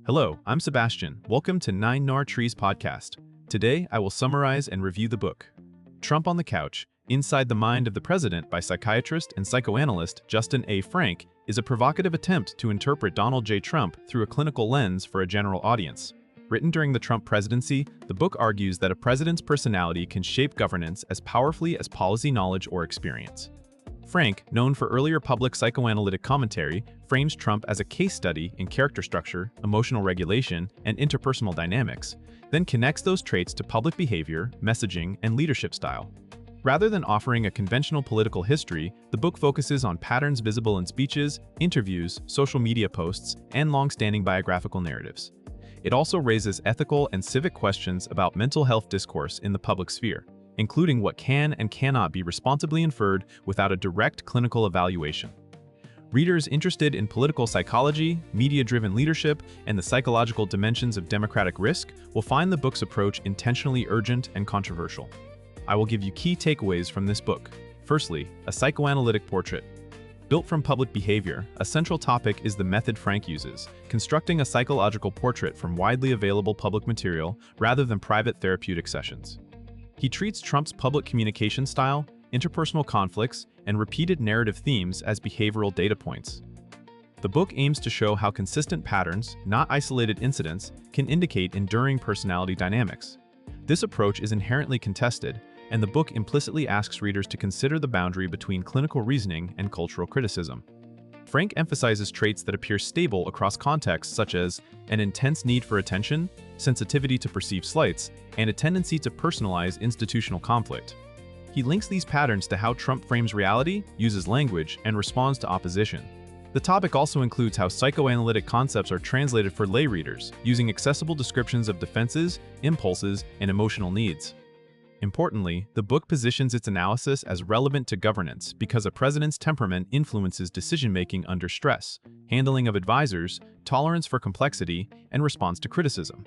Hello, I'm Sebastian. Welcome to 9 Trees podcast. Today, I will summarize and review the book, Trump on the Couch, Inside the Mind of the President by psychiatrist and psychoanalyst Justin A. Frank is a provocative attempt to interpret Donald J. Trump through a clinical lens for a general audience. Written during the Trump presidency, the book argues that a president's personality can shape governance as powerfully as policy knowledge or experience. Frank, known for earlier public psychoanalytic commentary, frames Trump as a case study in character structure, emotional regulation, and interpersonal dynamics, then connects those traits to public behavior, messaging, and leadership style. Rather than offering a conventional political history, the book focuses on patterns visible in speeches, interviews, social media posts, and long-standing biographical narratives. It also raises ethical and civic questions about mental health discourse in the public sphere, including what can and cannot be responsibly inferred without a direct clinical evaluation. Readers interested in political psychology, media-driven leadership, and the psychological dimensions of democratic risk will find the book's approach intentionally urgent and controversial. I will give you key takeaways from this book. Firstly, a psychoanalytic portrait. Built from public behavior, a central topic is the method Frank uses, constructing a psychological portrait from widely available public material rather than private therapeutic sessions. He treats Trump's public communication style, interpersonal conflicts, and repeated narrative themes as behavioral data points. The book aims to show how consistent patterns, not isolated incidents, can indicate enduring personality dynamics. This approach is inherently contested, and the book implicitly asks readers to consider the boundary between clinical reasoning and cultural criticism. Frank emphasizes traits that appear stable across contexts such as an intense need for attention, sensitivity to perceived slights, and a tendency to personalize institutional conflict. He links these patterns to how Trump frames reality, uses language, and responds to opposition. The topic also includes how psychoanalytic concepts are translated for lay readers, using accessible descriptions of defenses, impulses, and emotional needs. Importantly, the book positions its analysis as relevant to governance because a president's temperament influences decision-making under stress, handling of advisors, tolerance for complexity, and response to criticism.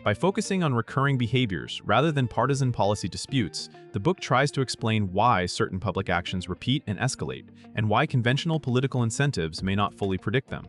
By focusing on recurring behaviors rather than partisan policy disputes, the book tries to explain why certain public actions repeat and escalate, and why conventional political incentives may not fully predict them.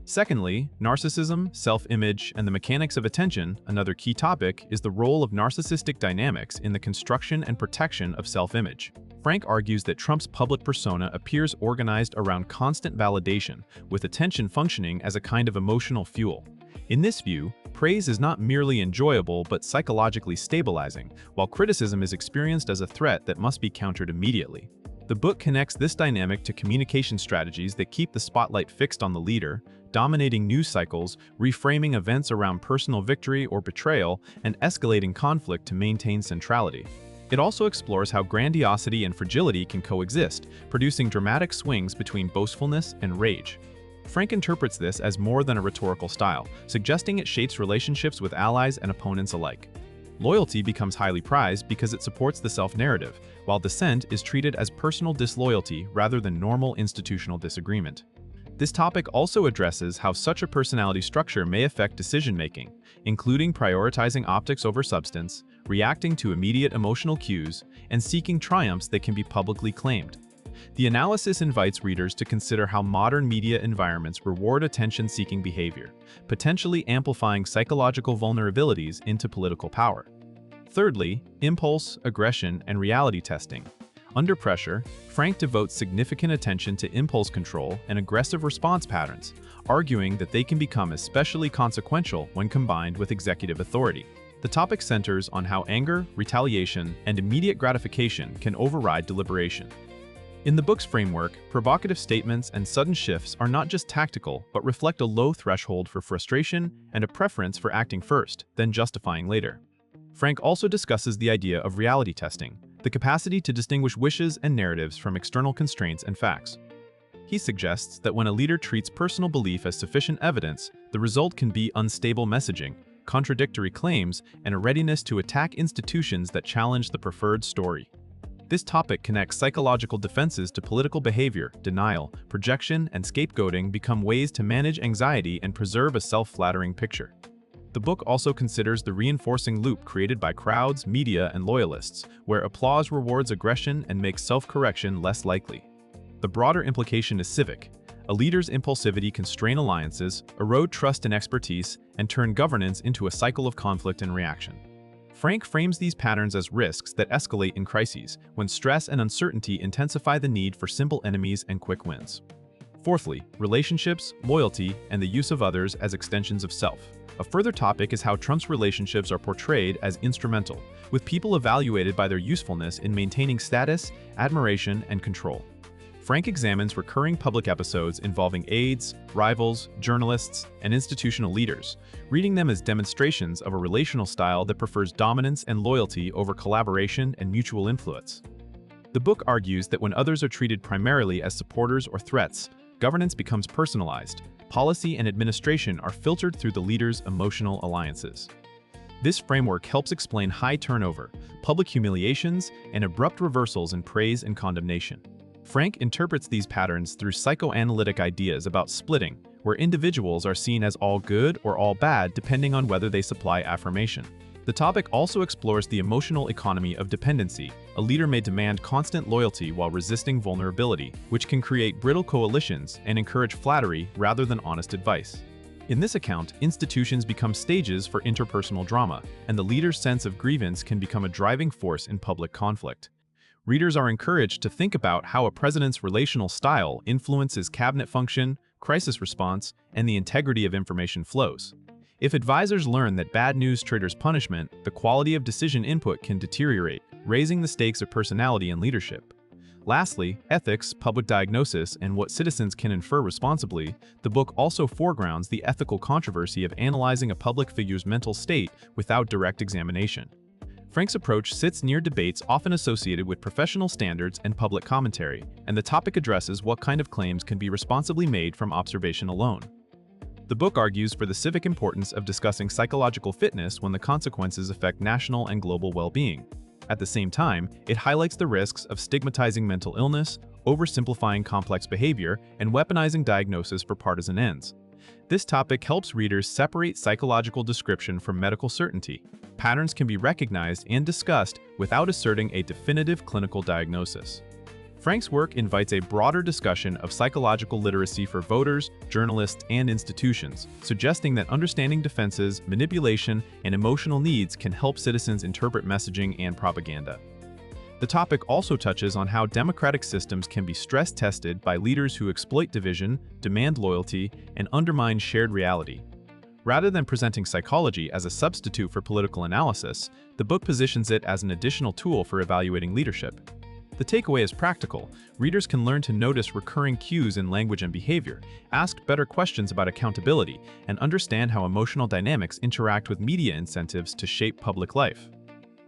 Secondly, narcissism, self-image, and the mechanics of attention, another key topic, is the role of narcissistic dynamics in the construction and protection of self-image. Frank argues that Trump's public persona appears organized around constant validation, with attention functioning as a kind of emotional fuel. In this view, praise is not merely enjoyable but psychologically stabilizing, while criticism is experienced as a threat that must be countered immediately. The book connects this dynamic to communication strategies that keep the spotlight fixed on the leader, dominating news cycles, reframing events around personal victory or betrayal, and escalating conflict to maintain centrality. It also explores how grandiosity and fragility can coexist, producing dramatic swings between boastfulness and rage. Frank interprets this as more than a rhetorical style, suggesting it shapes relationships with allies and opponents alike. Loyalty becomes highly prized because it supports the self-narrative, while dissent is treated as personal disloyalty rather than normal institutional disagreement. This topic also addresses how such a personality structure may affect decision-making, including prioritizing optics over substance, reacting to immediate emotional cues, and seeking triumphs that can be publicly claimed. The analysis invites readers to consider how modern media environments reward attention-seeking behavior, potentially amplifying psychological vulnerabilities into political power. Thirdly, impulse, aggression, and reality testing. Under pressure, Frank devotes significant attention to impulse control and aggressive response patterns, arguing that they can become especially consequential when combined with executive authority. The topic centers on how anger, retaliation, and immediate gratification can override deliberation. In the book's framework, provocative statements and sudden shifts are not just tactical, but reflect a low threshold for frustration and a preference for acting first, then justifying later. Frank also discusses the idea of reality testing, the capacity to distinguish wishes and narratives from external constraints and facts. He suggests that when a leader treats personal belief as sufficient evidence, the result can be unstable messaging, contradictory claims, and a readiness to attack institutions that challenge the preferred story. This topic connects psychological defenses to political behavior, denial, projection, and scapegoating become ways to manage anxiety and preserve a self-flattering picture. The book also considers the reinforcing loop created by crowds, media, and loyalists, where applause rewards aggression and makes self-correction less likely. The broader implication is civic. a leader's impulsivity can strain alliances, erode trust and expertise, and turn governance into a cycle of conflict and reaction. Frank frames these patterns as risks that escalate in crises, when stress and uncertainty intensify the need for simple enemies and quick wins. Fourthly, relationships, loyalty, and the use of others as extensions of self. A further topic is how Trump's relationships are portrayed as instrumental, with people evaluated by their usefulness in maintaining status, admiration, and control. Frank examines recurring public episodes involving aides, rivals, journalists, and institutional leaders, reading them as demonstrations of a relational style that prefers dominance and loyalty over collaboration and mutual influence. The book argues that when others are treated primarily as supporters or threats, governance becomes personalized. Policy and administration are filtered through the leader's emotional alliances. This framework helps explain high turnover, public humiliations, and abrupt reversals in praise and condemnation. Frank interprets these patterns through psychoanalytic ideas about splitting, where individuals are seen as all good or all bad depending on whether they supply affirmation. The topic also explores the emotional economy of dependency. A leader may demand constant loyalty while resisting vulnerability, which can create brittle coalitions and encourage flattery rather than honest advice. In this account, institutions become stages for interpersonal drama, and the leader's sense of grievance can become a driving force in public conflict. Readers are encouraged to think about how a president's relational style influences cabinet function, crisis response, and the integrity of information flows. If advisors learn that bad news triggers punishment, the quality of decision input can deteriorate, raising the stakes of personality and leadership. Lastly, ethics, public diagnosis, and what citizens can infer responsibly, the book also foregrounds the ethical controversy of analyzing a public figure's mental state without direct examination. Frank's approach sits near debates often associated with professional standards and public commentary, and the topic addresses what kind of claims can be responsibly made from observation alone. The book argues for the civic importance of discussing psychological fitness when the consequences affect national and global well-being. At the same time, it highlights the risks of stigmatizing mental illness, oversimplifying complex behavior, and weaponizing diagnosis for partisan ends. This topic helps readers separate psychological description from medical certainty. Patterns can be recognized and discussed without asserting a definitive clinical diagnosis. Frank's work invites a broader discussion of psychological literacy for voters, journalists, and institutions, suggesting that understanding defenses, manipulation, and emotional needs can help citizens interpret messaging and propaganda. The topic also touches on how democratic systems can be stress-tested by leaders who exploit division, demand loyalty, and undermine shared reality. Rather than presenting psychology as a substitute for political analysis, the book positions it as an additional tool for evaluating leadership. The takeaway is practical. Readers can learn to notice recurring cues in language and behavior, ask better questions about accountability, and understand how emotional dynamics interact with media incentives to shape public life.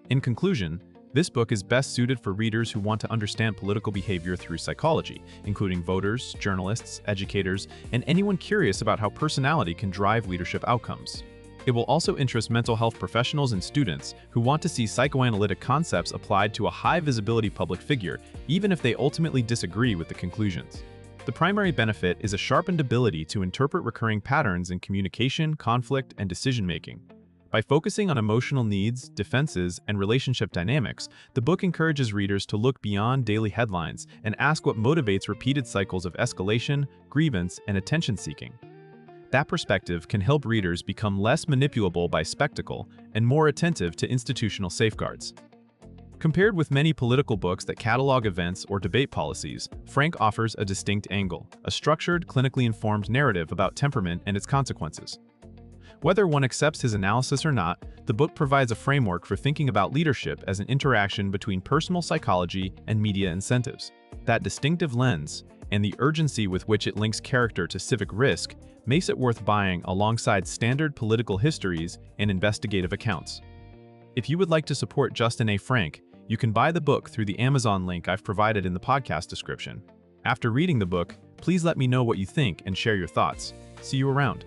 In conclusion, this book is best suited for readers who want to understand political behavior through psychology, including voters, journalists, educators, and anyone curious about how personality can drive leadership outcomes. It will also interest mental health professionals and students who want to see psychoanalytic concepts applied to a high-visibility public figure, even if they ultimately disagree with the conclusions. The primary benefit is a sharpened ability to interpret recurring patterns in communication, conflict, and decision-making. By focusing on emotional needs, defenses, and relationship dynamics, the book encourages readers to look beyond daily headlines and ask what motivates repeated cycles of escalation, grievance, and attention-seeking. That perspective can help readers become less manipulable by spectacle and more attentive to institutional safeguards. Compared with many political books that catalog events or debate policies, Frank offers a distinct angle, a structured, clinically informed narrative about temperament and its consequences. Whether one accepts his analysis or not, the book provides a framework for thinking about leadership as an interaction between personal psychology and media incentives. That distinctive lens, and the urgency with which it links character to civic risk, makes it worth buying alongside standard political histories and investigative accounts. If you would like to support Justin A. Frank, you can buy the book through the Amazon link I've provided in the podcast description. After reading the book, please let me know what you think and share your thoughts. See you around.